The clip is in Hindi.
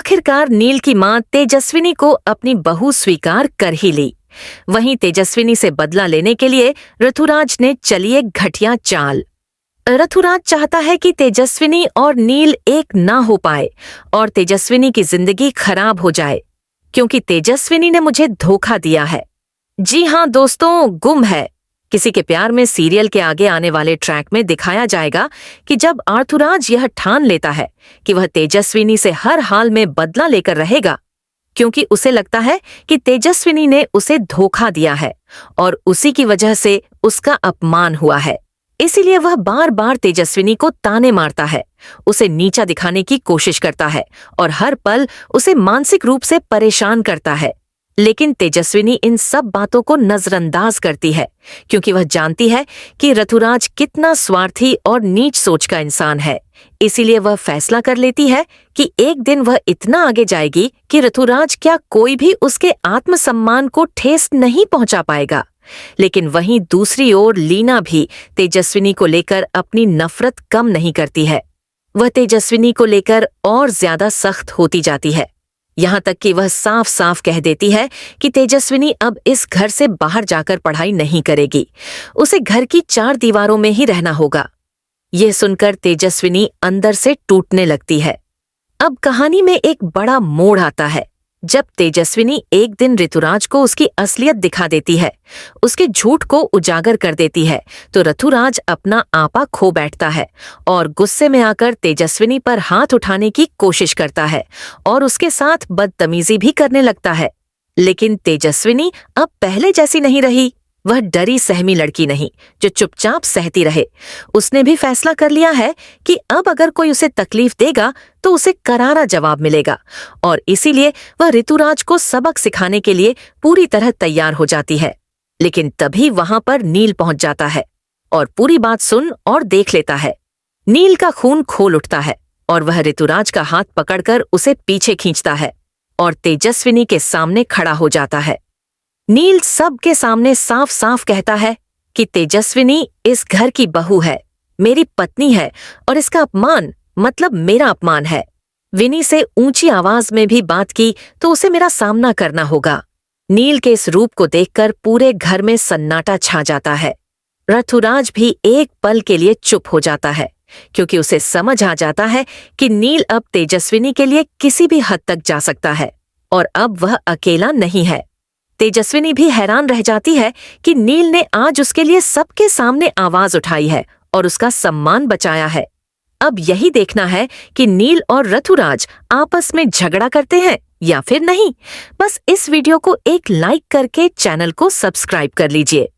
आखिरकार नील की मां तेजस्विनी को अपनी बहू स्वीकार कर ही ली। वहीं तेजस्विनी से बदला लेने के लिए ऋतुराज ने चली एक घटिया चाल। ऋतुराज चाहता है कि तेजस्विनी और नील एक ना हो पाए और तेजस्विनी की जिंदगी खराब हो जाए, क्योंकि तेजस्विनी ने मुझे धोखा दिया है। जी हाँ दोस्तों, गुम है। किसी के प्यार में सीरियल के आगे आने वाले ट्रैक में दिखाया जाएगा कि जब ऋतुराज यह ठान लेता है कि वह तेजस्विनी से हर हाल में बदला लेकर रहेगा, क्योंकि उसे लगता है कि तेजस्विनी ने उसे धोखा दिया है और उसी की वजह से उसका अपमान हुआ है। इसीलिए वह बार बार तेजस्विनी को ताने मारता है, उसे नीचा दिखाने की कोशिश करता है और हर पल उसे मानसिक रूप से परेशान करता है। लेकिन तेजस्विनी इन सब बातों को नजरअंदाज करती है, क्योंकि वह जानती है कि ऋतुराज कितना स्वार्थी और नीच सोच का इंसान है। इसीलिए वह फैसला कर लेती है कि एक दिन वह इतना आगे जाएगी कि ऋतुराज क्या कोई भी उसके आत्मसम्मान को ठेस नहीं पहुंचा पाएगा। लेकिन वहीं दूसरी ओर लीना भी तेजस्विनी को लेकर अपनी नफरत कम नहीं करती है। वह तेजस्विनी को लेकर और ज्यादा सख्त होती जाती है, यहाँ तक कि वह साफ साफ कह देती है कि तेजस्विनी अब इस घर से बाहर जाकर पढ़ाई नहीं करेगी, उसे घर की 4 दीवारों में ही रहना होगा। यह सुनकर तेजस्विनी अंदर से टूटने लगती है। अब कहानी में एक बड़ा मोड़ आता है जब तेजस्विनी एक दिन ऋतुराज को उसकी असलियत दिखा देती है, उसके झूठ को उजागर कर देती है, तो ऋतुराज अपना आपा खो बैठता है और गुस्से में आकर तेजस्विनी पर हाथ उठाने की कोशिश करता है और उसके साथ बदतमीजी भी करने लगता है। लेकिन तेजस्विनी अब पहले जैसी नहीं रही। वह डरी सहमी लड़की नहीं जो चुपचाप सहती रहे। उसने भी फैसला कर लिया है कि अब अगर कोई उसे तकलीफ देगा तो उसे करारा जवाब मिलेगा, और इसीलिए वह ऋतुराज को सबक सिखाने के लिए पूरी तरह तैयार हो जाती है। लेकिन तभी वहां पर नील पहुंच जाता है और पूरी बात सुन और देख लेता है। नील का खून खोल उठता है और वह ऋतुराज का हाथ पकड़कर उसे पीछे खींचता है और तेजस्विनी के सामने खड़ा हो जाता है। नील सबके सामने साफ साफ कहता है कि तेजस्विनी इस घर की बहू है, मेरी पत्नी है, और इसका अपमान मतलब मेरा अपमान है। विनी से ऊंची आवाज में भी बात की तो उसे मेरा सामना करना होगा। नील के इस रूप को देखकर पूरे घर में सन्नाटा छा जाता है। ऋतुराज भी एक पल के लिए चुप हो जाता है, क्योंकि उसे समझ आ जाता है कि नील अब तेजस्विनी के लिए किसी भी हद तक जा सकता है और अब वह अकेला नहीं है। तेजस्विनी भी हैरान रह जाती है कि नील ने आज उसके लिए सबके सामने आवाज उठाई है और उसका सम्मान बचाया है। अब यही देखना है कि नील और ऋतुराज आपस में झगड़ा करते हैं या फिर नहीं। बस इस वीडियो को एक लाइक करके चैनल को सब्सक्राइब कर लीजिए।